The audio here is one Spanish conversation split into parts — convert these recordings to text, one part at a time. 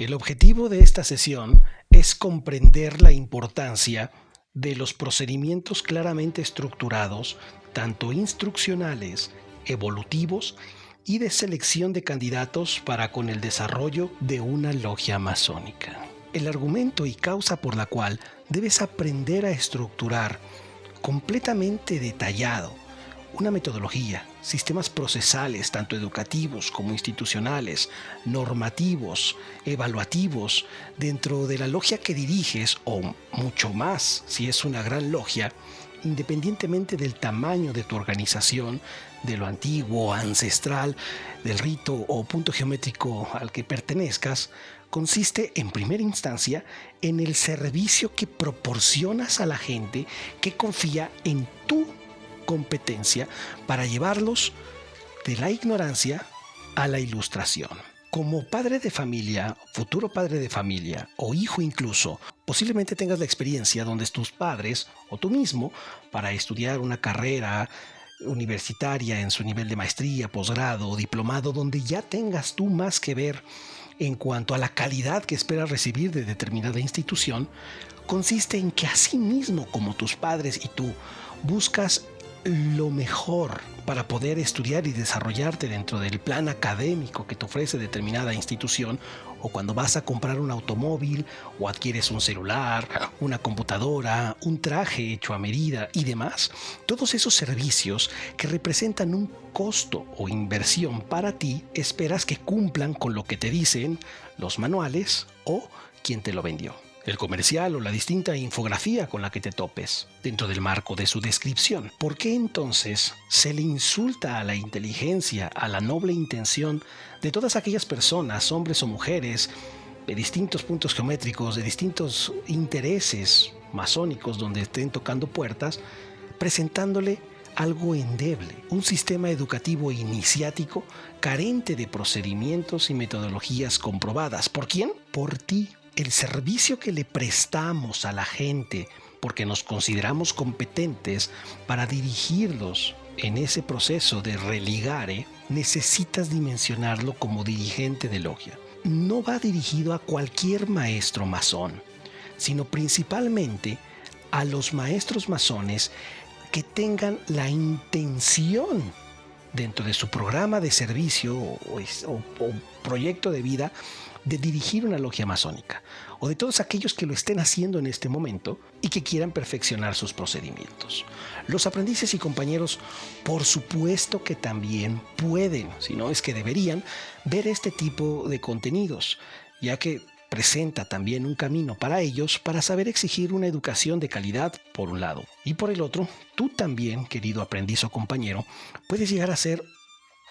El objetivo de esta sesión es comprender la importancia de los procedimientos claramente estructurados, tanto instruccionales, evolutivos y de selección de candidatos para con el desarrollo de una logia masónica. El argumento y causa por la cual debes aprender a estructurar completamente detallado una metodología, sistemas procesales, tanto educativos como institucionales, normativos, evaluativos, dentro de la logia que diriges o mucho más si es una gran logia, independientemente del tamaño de tu organización, de lo antiguo, ancestral, del rito o punto geométrico al que pertenezcas, consiste en primera instancia en el servicio que proporcionas a la gente que confía en tu competencia para llevarlos de la ignorancia a la ilustración. Como padre de familia, futuro padre de familia o hijo incluso, posiblemente tengas la experiencia donde tus padres o tú mismo, para estudiar una carrera universitaria en su nivel de maestría, posgrado o diplomado, donde ya tengas tú más que ver en cuanto a la calidad que esperas recibir de determinada institución, consiste en que así mismo como tus padres y tú buscas lo mejor para poder estudiar y desarrollarte dentro del plan académico que te ofrece determinada institución, o cuando vas a comprar un automóvil o adquieres un celular, una computadora, un traje hecho a medida y demás, todos esos servicios que representan un costo o inversión para ti, esperas que cumplan con lo que te dicen los manuales o quien te lo vendió, el comercial o la distinta infografía con la que te topes dentro del marco de su descripción. ¿Por qué entonces se le insulta a la inteligencia, a la noble intención de todas aquellas personas, hombres o mujeres, de distintos puntos geométricos, de distintos intereses masónicos donde estén tocando puertas, presentándole algo endeble, un sistema educativo iniciático carente de procedimientos y metodologías comprobadas? ¿Por quién? Por ti. El servicio que le prestamos a la gente porque nos consideramos competentes para dirigirlos en ese proceso de religare, necesitas dimensionarlo como dirigente de logia. No va dirigido a cualquier maestro masón, sino principalmente a los maestros masones que tengan la intención dentro de su programa de servicio o proyecto de vida de dirigir una logia masónica, o de todos aquellos que lo estén haciendo en este momento y que quieran perfeccionar sus procedimientos. Los aprendices y compañeros, por supuesto que también pueden, si no es que deberían, ver este tipo de contenidos, ya que presenta también un camino para ellos para saber exigir una educación de calidad, por un lado, y por el otro, tú también, querido aprendiz o compañero, puedes llegar a ser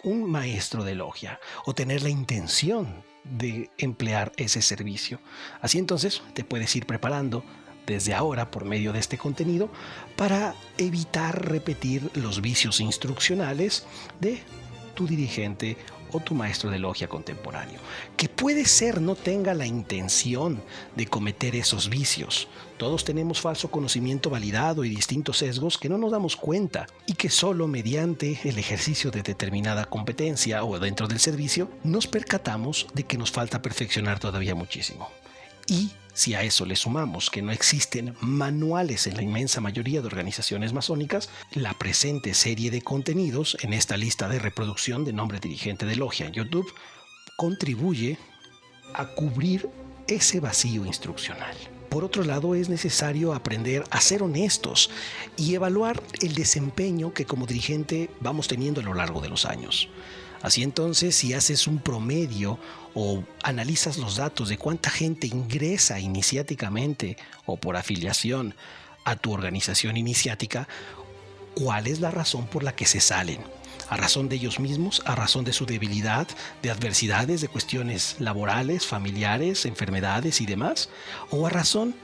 un maestro de logia o tener la intención de emplear ese servicio. Así entonces te puedes ir preparando desde ahora por medio de este contenido para evitar repetir los vicios instruccionales de tu dirigente o tu maestro de logia contemporáneo, que puede ser no tenga la intención de cometer esos vicios. Todos tenemos falso conocimiento validado y distintos sesgos que no nos damos cuenta, y que solo mediante el ejercicio de determinada competencia o dentro del servicio nos percatamos de que nos falta perfeccionar todavía muchísimo. Y si a eso le sumamos que no existen manuales en la inmensa mayoría de organizaciones masónicas, la presente serie de contenidos en esta lista de reproducción de nombre dirigente de logia en YouTube contribuye a cubrir ese vacío instruccional. Por otro lado, es necesario aprender a ser honestos y evaluar el desempeño que como dirigente vamos teniendo a lo largo de los años. Así entonces, si haces un promedio o analizas los datos de cuánta gente ingresa iniciáticamente o por afiliación a tu organización iniciática, ¿cuál es la razón por la que se salen? ¿A razón de ellos mismos? ¿A razón de su debilidad, de adversidades, de cuestiones laborales, familiares, enfermedades y demás? ¿O a razón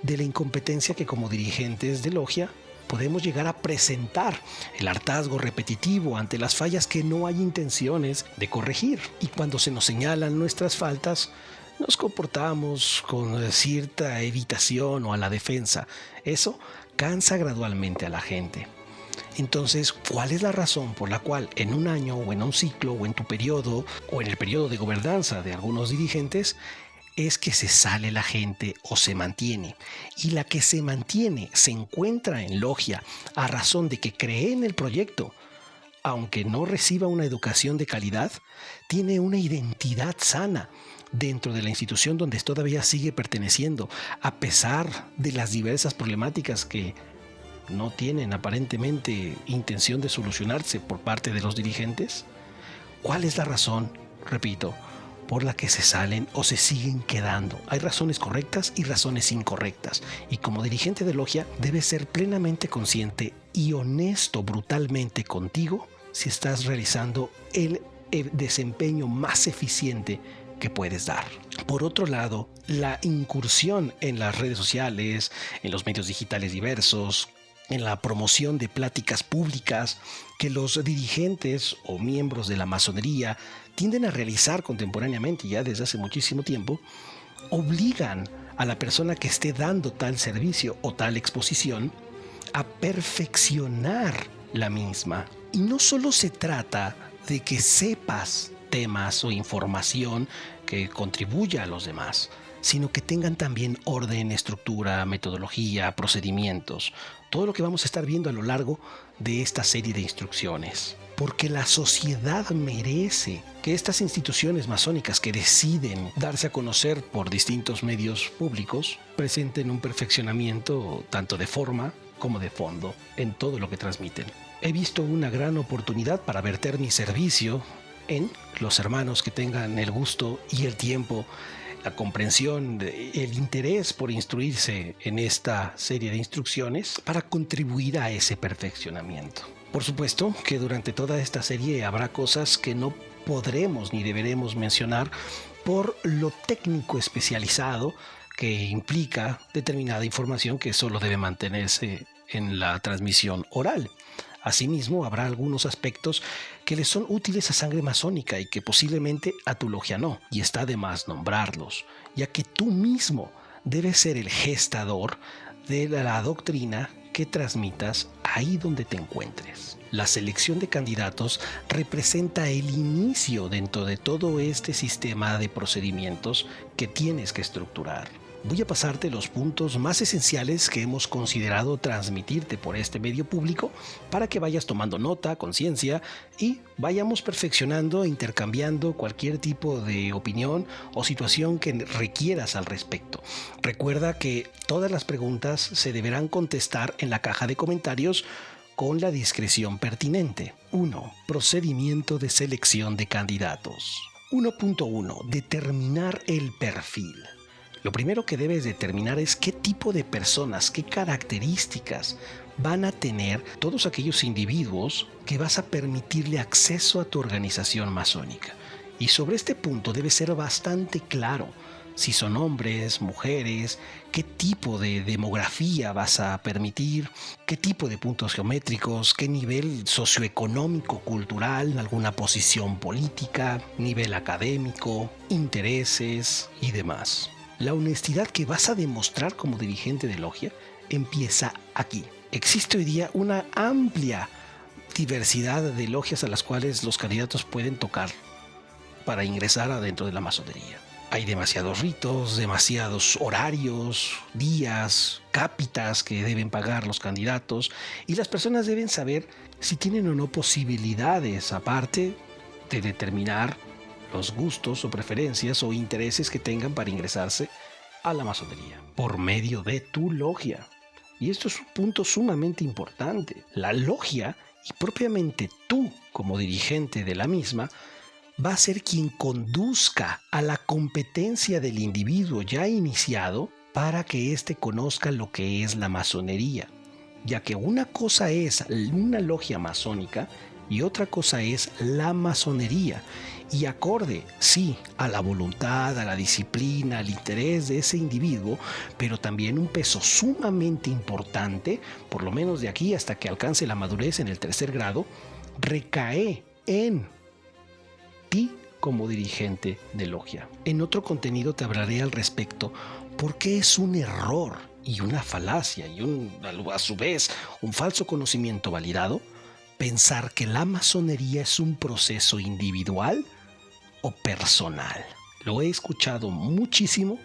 de la incompetencia que como dirigentes de logia podemos llegar a presentar, el hartazgo repetitivo ante las fallas que no hay intenciones de corregir? Y cuando se nos señalan nuestras faltas, nos comportamos con cierta evitación o a la defensa. Eso cansa gradualmente a la gente. Entonces, ¿cuál es la razón por la cual en un año o en un ciclo o en tu periodo o en el periodo de gobernanza de algunos dirigentes es que se sale la gente o se mantiene. Y la que se mantiene se encuentra en logia a razón de que cree en el proyecto, aunque no reciba una educación de calidad, tiene una identidad sana dentro de la institución donde todavía sigue perteneciendo, a pesar de las diversas problemáticas que no tienen aparentemente intención de solucionarse por parte de los dirigentes. ¿Cuál es la razón, repito, por la que se salen o se siguen quedando? Hay razones correctas y razones incorrectas. Y como dirigente de logia, debes ser plenamente consciente y honesto brutalmente contigo si estás realizando el desempeño más eficiente que puedes dar. Por otro lado, la incursión en las redes sociales, en los medios digitales diversos, en la promoción de pláticas públicas que los dirigentes o miembros de la masonería tienden a realizar contemporáneamente ya desde hace muchísimo tiempo, obligan a la persona que esté dando tal servicio o tal exposición a perfeccionar la misma. Y no solo se trata de que sepas temas o información que contribuya a los demás, sino que tengan también orden, estructura, metodología, procedimientos, todo lo que vamos a estar viendo a lo largo de esta serie de instrucciones. Porque la sociedad merece que estas instituciones masónicas que deciden darse a conocer por distintos medios públicos presenten un perfeccionamiento tanto de forma como de fondo en todo lo que transmiten. He visto una gran oportunidad para verter mi servicio en los hermanos que tengan el gusto y el tiempo, la comprensión, el interés por instruirse en esta serie de instrucciones para contribuir a ese perfeccionamiento. Por supuesto que durante toda esta serie habrá cosas que no podremos ni deberemos mencionar por lo técnico especializado que implica determinada información que solo debe mantenerse en la transmisión oral. Asimismo, habrá algunos aspectos que le son útiles a sangre masónica y que posiblemente a tu logia no, y está de más nombrarlos, ya que tú mismo debes ser el gestador de la doctrina que transmitas ahí donde te encuentres. La selección de candidatos representa el inicio dentro de todo este sistema de procedimientos que tienes que estructurar. Voy a pasarte los puntos más esenciales que hemos considerado transmitirte por este medio público para que vayas tomando nota, conciencia y vayamos perfeccionando e intercambiando cualquier tipo de opinión o situación que requieras al respecto. Recuerda que todas las preguntas se deberán contestar en la caja de comentarios con la discreción pertinente. 1. Procedimiento de selección de candidatos. 1.1. Determinar el perfil. Lo primero que debes determinar es qué tipo de personas, qué características van a tener todos aquellos individuos que vas a permitirle acceso a tu organización masónica. Y sobre este punto debe ser bastante claro si son hombres, mujeres, qué tipo de demografía vas a permitir, qué tipo de puntos geométricos, qué nivel socioeconómico, cultural, alguna posición política, nivel académico, intereses y demás. La honestidad que vas a demostrar como dirigente de logia empieza aquí. Existe hoy día una amplia diversidad de logias a las cuales los candidatos pueden tocar para ingresar adentro de la masonería. Hay demasiados ritos, demasiados horarios, días, cápitas que deben pagar los candidatos y las personas deben saber si tienen o no posibilidades aparte de determinar los gustos o preferencias o intereses que tengan para ingresarse a la masonería por medio de tu logia. Y esto es un punto sumamente importante. La logia y propiamente tú como dirigente de la misma va a ser quien conduzca a la competencia del individuo ya iniciado para que éste conozca lo que es la masonería, ya que una cosa es una logia masónica y otra cosa es la masonería. Y acorde, sí, a la voluntad, a la disciplina, al interés de ese individuo, pero también un peso sumamente importante, por lo menos de aquí hasta que alcance la madurez en el 3er grado, recae en ti como dirigente de logia. En otro contenido te hablaré al respecto porque es un error y una falacia y a su vez un falso conocimiento validado pensar que la masonería es un proceso individual o personal. Lo he escuchado muchísimo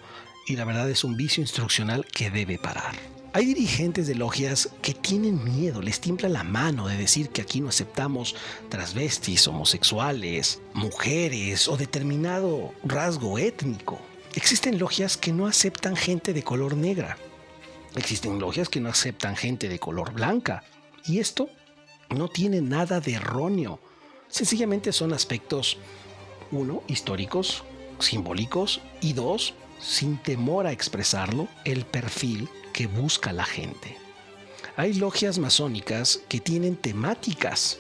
y la verdad es un vicio instruccional que debe parar. Hay dirigentes de logias que tienen miedo, les tiembla la mano de decir que aquí no aceptamos transvestis, homosexuales, mujeres o determinado rasgo étnico. Existen logias que no aceptan gente de color negra. Existen logias que no aceptan gente de color blanca. Y esto no tiene nada de erróneo. Sencillamente son aspectos, uno, históricos, simbólicos, y dos, sin temor a expresarlo, el perfil que busca la gente. Hay logias masónicas que tienen temáticas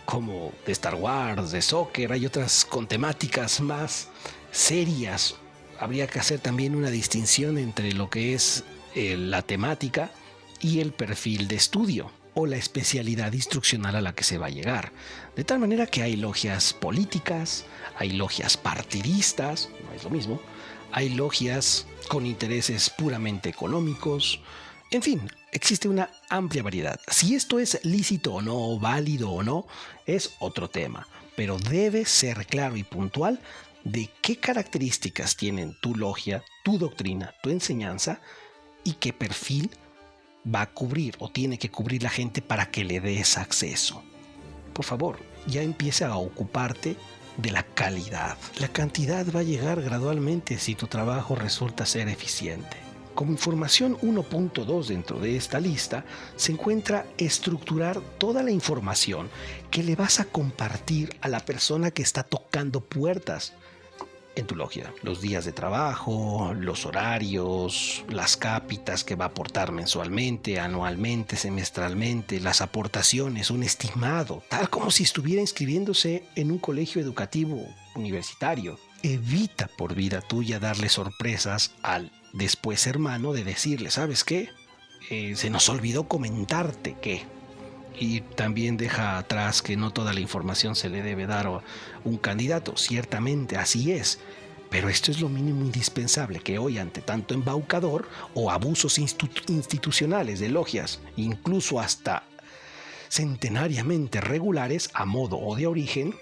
como de Star Wars, de soccer, hay otras con temáticas más serias. Habría que hacer también una distinción entre lo que es la temática y el perfil de estudio o la especialidad instruccional a la que se va a llegar. De tal manera que hay logias políticas, hay logias partidistas, no es lo mismo, hay logias con intereses puramente económicos, en fin, existe una amplia variedad. Si esto es lícito o no, válido o no, es otro tema, pero debe ser claro y puntual de qué características tienen tu logia, tu doctrina, tu enseñanza y qué perfil va a cubrir o tiene que cubrir la gente para que le des acceso. Por favor, ya empieza a ocuparte de la calidad. La cantidad va a llegar gradualmente si tu trabajo resulta ser eficiente. Como información 1.2 dentro de esta lista se encuentra estructurar toda la información que le vas a compartir a la persona que está tocando puertas en tu logia. Los días de trabajo, los horarios, las cápitas que va a aportar mensualmente, anualmente, semestralmente, las aportaciones, un estimado, tal como si estuviera inscribiéndose en un colegio educativo universitario. Evita por vida tuya darle sorpresas al después hermano de decirle, ¿sabes qué? Se nos olvidó comentarte que... Y también deja atrás que no toda la información se le debe dar a un candidato. Ciertamente así es. Pero esto es lo mínimo indispensable que hoy, ante tanto embaucador o abusos institucionales de logias, incluso hasta centenariamente regulares a modo o de origen,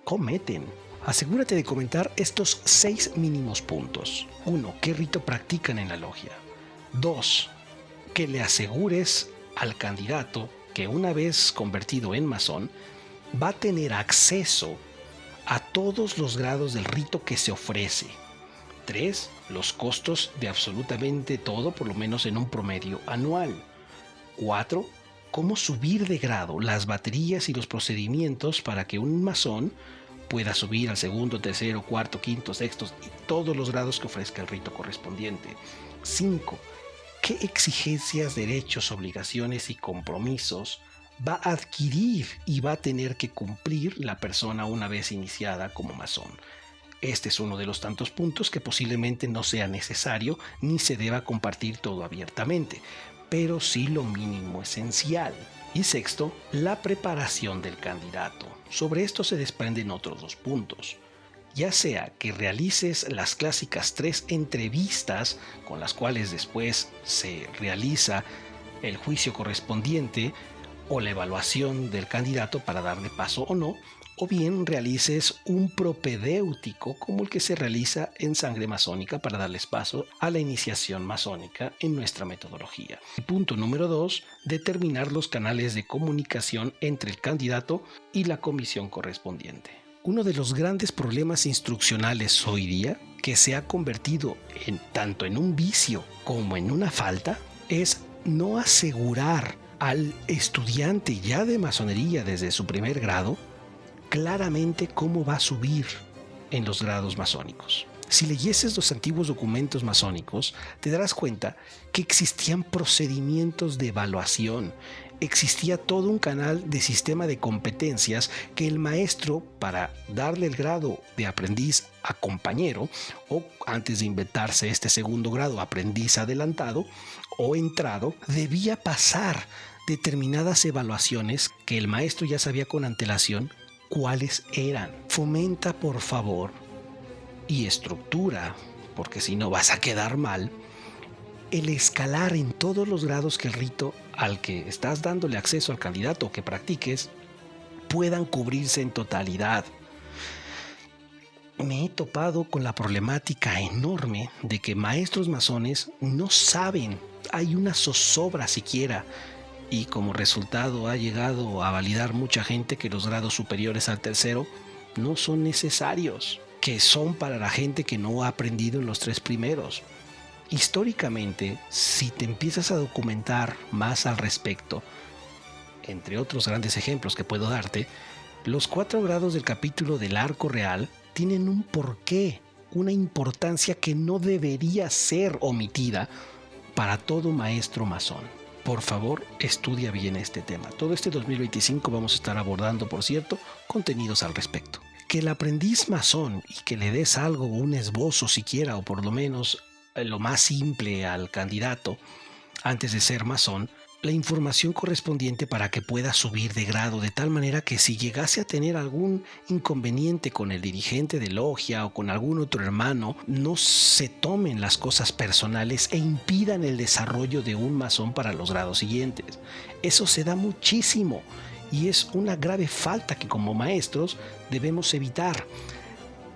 cometen. Asegúrate de comentar estos 6 mínimos puntos. 1. ¿Qué rito practican en la logia? 2. Que le asegures al candidato que una vez convertido en masón va a tener acceso a todos los grados del rito que se ofrece. 3. Los costos de absolutamente todo, por lo menos en un promedio anual. 4. Cómo subir de grado las baterías y los procedimientos para que un masón pueda subir al segundo, tercero, cuarto, quinto, sexto y todos los grados que ofrezca el rito correspondiente. 5. ¿Qué exigencias, derechos, obligaciones y compromisos va a adquirir y va a tener que cumplir la persona una vez iniciada como masón? Este es uno de los tantos puntos que posiblemente no sea necesario ni se deba compartir todo abiertamente, pero sí lo mínimo esencial. Y 6, la preparación del candidato. Sobre esto se desprenden otros 2 puntos. Ya sea que realices las clásicas 3 entrevistas con las cuales después se realiza el juicio correspondiente o la evaluación del candidato para darle paso o no, o bien realices un propedéutico como el que se realiza en sangre masónica para darles paso a la iniciación masónica en nuestra metodología. Y punto número 2, determinar los canales de comunicación entre el candidato y la comisión correspondiente. Uno de los grandes problemas instruccionales hoy día, que se ha convertido tanto en un vicio como en una falta, es no asegurar al estudiante ya de masonería desde su primer grado claramente cómo va a subir en los grados masónicos. Si leyeses los antiguos documentos masónicos, te darás cuenta que existían procedimientos de evaluación, existía todo un canal de sistema de competencias que el maestro, para darle el grado de aprendiz a compañero, o antes de inventarse este segundo grado, aprendiz adelantado o entrado, debía pasar determinadas evaluaciones que el maestro ya sabía con antelación cuáles eran. Fomenta, por favor, y estructura, porque si no vas a quedar mal, el escalar en todos los grados que el rito al que estás dándole acceso al candidato que practiques puedan cubrirse en totalidad. me he topado con la problemática enorme de que maestros masones no saben, hay una zozobra siquiera, y como resultado ha llegado a validar mucha gente que los grados superiores al tercero no son necesarios, que son para la gente que no ha aprendido en los tres primeros. Históricamente, si te empiezas a documentar más al respecto, entre otros grandes ejemplos que puedo darte, los 4 grados del capítulo del arco real tienen un porqué, una importancia que no debería ser omitida para todo maestro masón. Por favor, estudia bien este tema. Todo este 2025 vamos a estar abordando, por cierto, contenidos al respecto. Que el aprendiz masón y que le des algo, un esbozo siquiera, o por lo menos lo más simple al candidato antes de ser masón, la información correspondiente para que pueda subir de grado, de tal manera que si llegase a tener algún inconveniente con el dirigente de logia o con algún otro hermano, no se tomen las cosas personales e impidan el desarrollo de un masón para los grados siguientes. Eso se da muchísimo y es una grave falta que como maestros debemos evitar.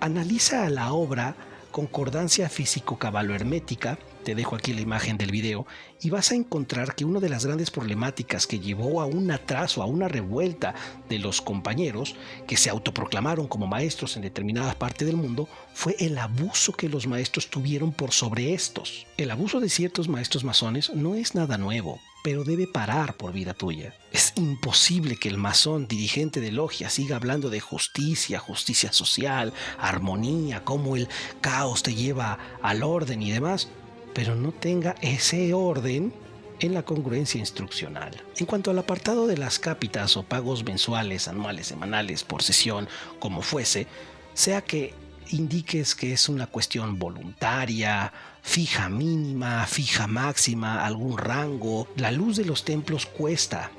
Analiza la obra Concordancia Físico-Cabalo-Hermética, te dejo aquí la imagen del video, y vas a encontrar que una de las grandes problemáticas que llevó a un atraso, a una revuelta de los compañeros que se autoproclamaron como maestros en determinada parte del mundo, fue el abuso que los maestros tuvieron por sobre estos. El abuso de ciertos maestros masones no es nada nuevo, pero debe parar por vida tuya. Es imposible que el masón dirigente de logia siga hablando de justicia, justicia social, armonía, cómo el caos te lleva al orden y demás, pero no tenga ese orden en la congruencia instruccional. En cuanto al apartado de las cápitas o pagos mensuales, anuales, semanales, por sesión, como fuese, sea que indiques que es una cuestión voluntaria, fija mínima, fija máxima, algún rango. La luz de los templos cuesta,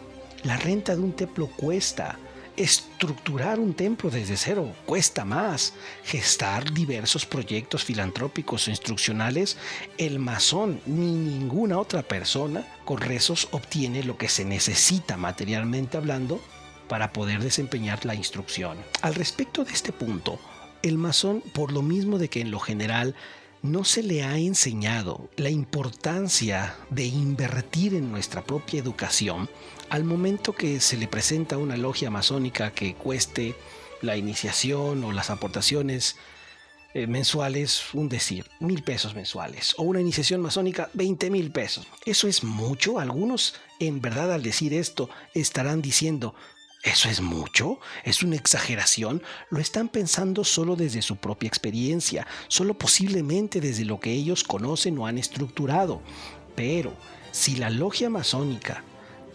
la renta de un templo cuesta, estructurar un templo desde cero cuesta más, gestar diversos proyectos filantrópicos o instruccionales. El masón ni ninguna otra persona con rezos obtiene lo que se necesita materialmente hablando para poder desempeñar la instrucción. Al respecto de este punto, el masón, por lo mismo de que en lo general no se le ha enseñado la importancia de invertir en nuestra propia educación, al momento que se le presenta una logia masónica que cueste la iniciación o las aportaciones mensuales, un decir, 1,000 pesos mensuales, o una iniciación masónica, 20,000 pesos. ¿Eso es mucho? Algunos, en verdad, al decir esto, estarán diciendo: ¿eso es mucho? ¿Es una exageración? Lo están pensando solo desde su propia experiencia, solo posiblemente desde lo que ellos conocen o han estructurado. Pero si la logia masónica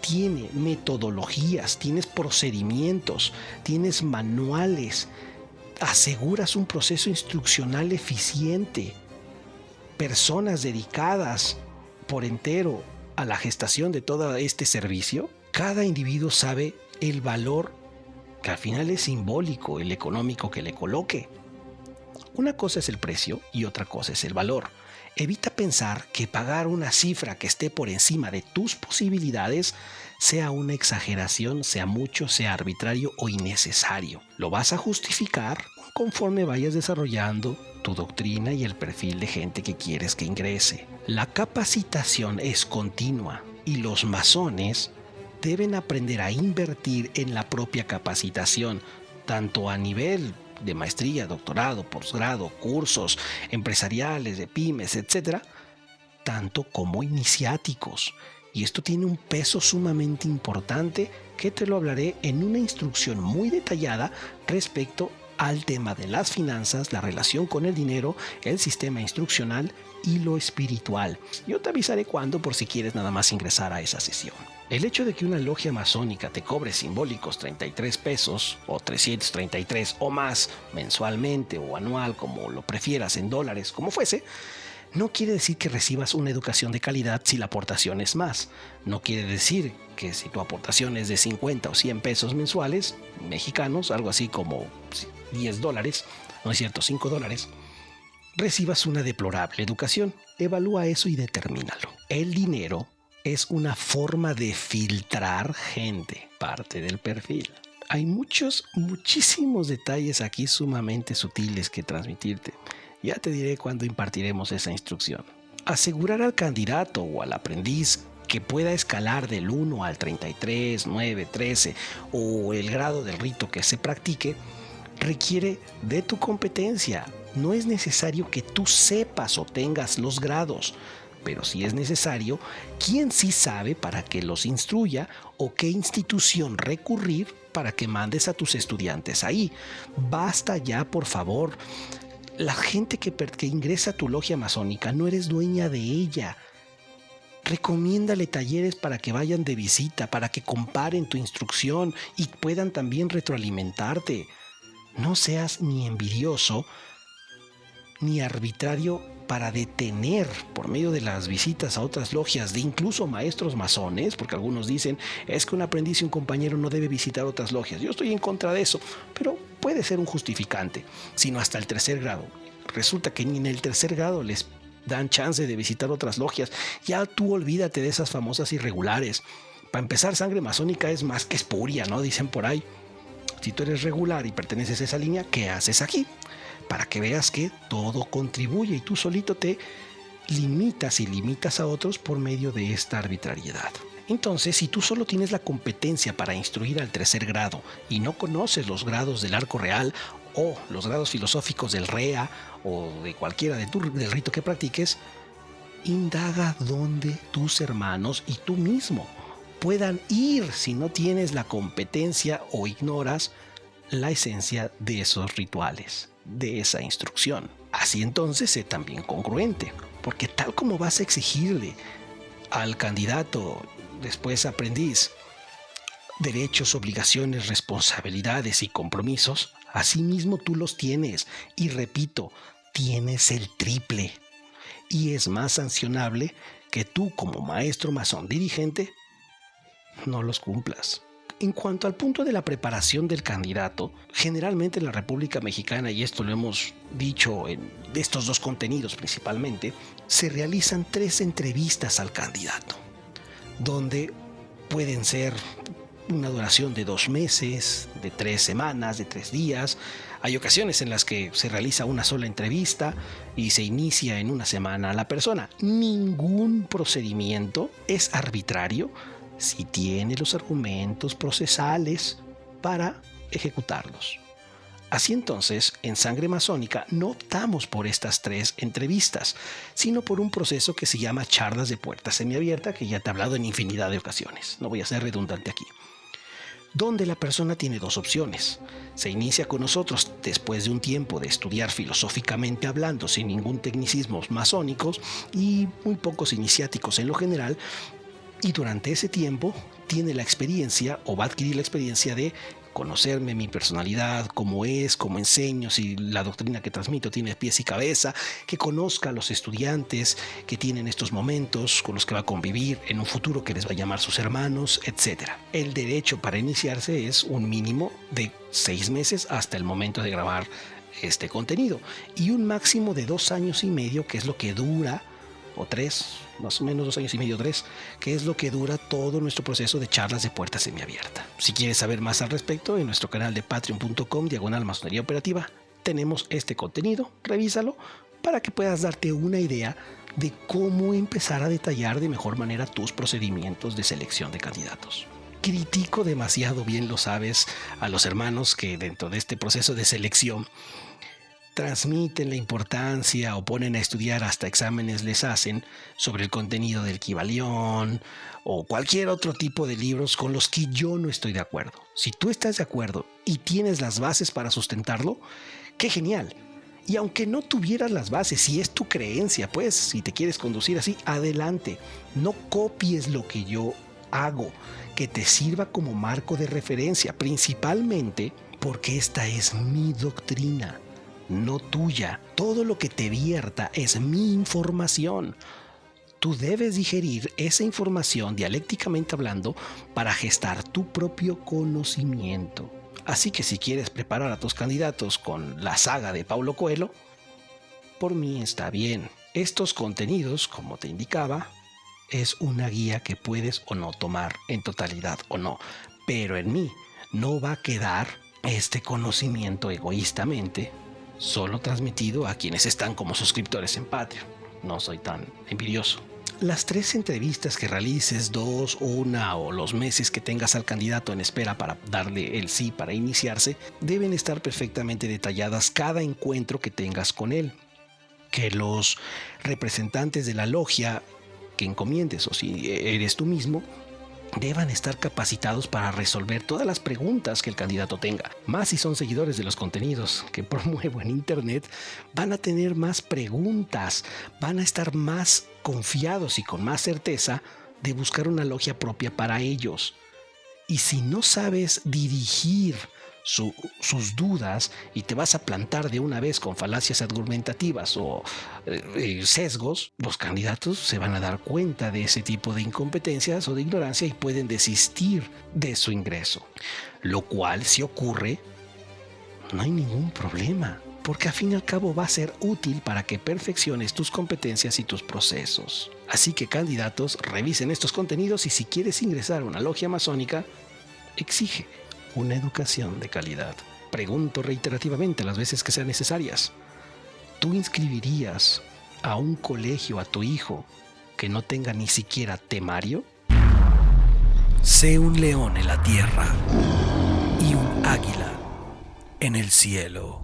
tiene metodologías, tienes procedimientos, tienes manuales, aseguras un proceso instruccional eficiente, personas dedicadas por entero a la gestación de todo este servicio, cada individuo sabe el valor, que al final es simbólico, el económico que le coloque. Una cosa es el precio y otra cosa es el valor. Evita pensar que pagar una cifra que esté por encima de tus posibilidades sea una exageración, sea mucho, sea arbitrario o innecesario. Lo vas a justificar conforme vayas desarrollando tu doctrina y el perfil de gente que quieres que ingrese. La capacitación es continua y los masones deben aprender a invertir en la propia capacitación, tanto a nivel de maestría, doctorado, posgrado, cursos empresariales, de pymes, etc., tanto como iniciáticos. Y esto tiene un peso sumamente importante que te lo hablaré en una instrucción muy detallada respecto al tema de las finanzas, la relación con el dinero, el sistema instruccional y lo espiritual. Yo te avisaré cuándo, por si quieres nada más ingresar a esa sesión. El hecho de que una logia masónica te cobre simbólicos 33 pesos o 333 o más mensualmente o anual, como lo prefieras, en dólares, como fuese, no quiere decir que recibas una educación de calidad si la aportación es más. No quiere decir que si tu aportación es de 50 o 100 pesos mensuales, mexicanos, algo así como 10 dólares, no es cierto, 5 dólares, recibas una deplorable educación. Evalúa eso y determínalo. El dinero es una forma de filtrar gente, parte del perfil. Hay muchísimos detalles aquí sumamente sutiles que transmitirte. Ya te diré cuándo impartiremos esa instrucción. Asegurar al candidato o al aprendiz que pueda escalar del 1 al 33, 9, 13 o el grado del rito que se practique requiere de tu competencia. No es necesario que tú sepas o tengas los grados, pero sí es necesario quién sí sabe para que los instruya o qué institución recurrir para que mandes a tus estudiantes ahí. Basta ya, por favor. La gente que ingresa a tu logia masónica no eres dueña de ella. Recomiéndale talleres para que vayan de visita, para que comparen tu instrucción y puedan también retroalimentarte. No seas ni envidioso ni arbitrario para detener por medio de las visitas a otras logias de incluso maestros masones, porque algunos dicen es que un aprendiz y un compañero no debe visitar otras logias. Yo estoy en contra de eso, pero puede ser un justificante, sino hasta el tercer grado. Resulta que ni en el tercer grado les dan chance de visitar otras logias. Ya tú olvídate de esas famosas irregulares. Para empezar, sangre masónica es más que espuria, ¿no? Dicen por ahí. Si tú eres regular y perteneces a esa línea, ¿qué haces aquí? Para que veas que todo contribuye y tú solito te limitas y limitas a otros por medio de esta arbitrariedad. Entonces, si tú solo tienes la competencia para instruir al tercer grado y no conoces los grados del arco real o los grados filosóficos del REA o de cualquiera del rito que practiques, indaga dónde tus hermanos y tú mismo puedan ir si no tienes la competencia o ignoras la esencia de esos rituales, de esa instrucción. Así entonces sé también congruente, porque tal como vas a exigirle al candidato, después aprendiz, derechos, obligaciones, responsabilidades y compromisos, asimismo tú los tienes. Y repito, tienes el triple. Y es más sancionable que tú como maestro masón dirigente no los cumplas. En cuanto al punto de la preparación del candidato, generalmente en la República Mexicana, y esto lo hemos dicho en estos dos contenidos principalmente, se realizan 3 entrevistas al candidato, donde pueden ser una duración de 2 meses, de 3 semanas, de 3 días. Hay ocasiones en las que se realiza una sola entrevista y se inicia en una semana a la persona. Ningún procedimiento es arbitrario si tiene los argumentos procesales para ejecutarlos. Así entonces, en Sangre Masónica no optamos por estas 3 entrevistas, sino por un proceso que se llama charlas de puerta semiabierta, que ya te he hablado en infinidad de ocasiones. No voy a ser redundante aquí. Donde la persona tiene 2 opciones. Se inicia con nosotros después de un tiempo de estudiar filosóficamente hablando, sin ningún tecnicismo masónicos y muy pocos iniciáticos en lo general, y durante ese tiempo tiene la experiencia o va a adquirir la experiencia de conocerme, mi personalidad, cómo es, cómo enseño, si la doctrina que transmito tiene pies y cabeza, que conozca a los estudiantes que tienen estos momentos, con los que va a convivir en un futuro, que les va a llamar sus hermanos, etc. El derecho para iniciarse es un mínimo de 6 meses hasta el momento de grabar este contenido y un máximo de 2 años y medio, que es lo que dura, o 3, más o menos 2 años y medio, 3, que es lo que dura todo nuestro proceso de charlas de puerta semiabierta. Si quieres saber más al respecto, en nuestro canal de patreon.com/masonería operativa tenemos este contenido, revísalo para que puedas darte una idea de cómo empezar a detallar de mejor manera tus procedimientos de selección de candidatos. Critico demasiado, bien lo sabes, a los hermanos que dentro de este proceso de selección transmiten la importancia o ponen a estudiar, hasta exámenes les hacen sobre el contenido del Kybalión o cualquier otro tipo de libros con los que yo no estoy de acuerdo. Si tú estás de acuerdo y tienes las bases para sustentarlo, ¡qué genial! Y aunque no tuvieras las bases, si es tu creencia, pues si te quieres conducir así, adelante. No copies lo que yo hago, que te sirva como marco de referencia, principalmente porque esta es mi doctrina, no tuya. Todo lo que te vierta es mi información. Tú debes digerir esa información dialécticamente hablando para gestar tu propio conocimiento. Así que si quieres preparar a tus candidatos con la saga de Paulo Coelho, por mí está bien. Estos contenidos, como te indicaba, es una guía que puedes o no tomar en totalidad o no, pero en mí no va a quedar este conocimiento egoístamente solo transmitido a quienes están como suscriptores en Patreon. No soy tan envidioso. Las 3 entrevistas que realices, 2, 1 o los meses que tengas al candidato en espera para darle el sí para iniciarse, deben estar perfectamente detalladas cada encuentro que tengas con él. Que los representantes de la logia que encomiendes, o si eres tú mismo, deban estar capacitados para resolver todas las preguntas que el candidato tenga. Más si son seguidores de los contenidos que promuevo en internet, van a tener más preguntas, van a estar más confiados y con más certeza de buscar una logia propia para ellos. Y si no sabes dirigir sus dudas y te vas a plantar de una vez con falacias argumentativas o sesgos, los candidatos se van a dar cuenta de ese tipo de incompetencias o de ignorancia y pueden desistir de su ingreso. Lo cual, si ocurre, no hay ningún problema, porque al fin y al cabo va a ser útil para que perfecciones tus competencias y tus procesos. Así que, candidatos, revisen estos contenidos y si quieres ingresar a una logia masónica, exige una educación de calidad. Pregunto reiterativamente las veces que sean necesarias. ¿Tú inscribirías a un colegio a tu hijo que no tenga ni siquiera temario? Sé un león en la tierra y un águila en el cielo.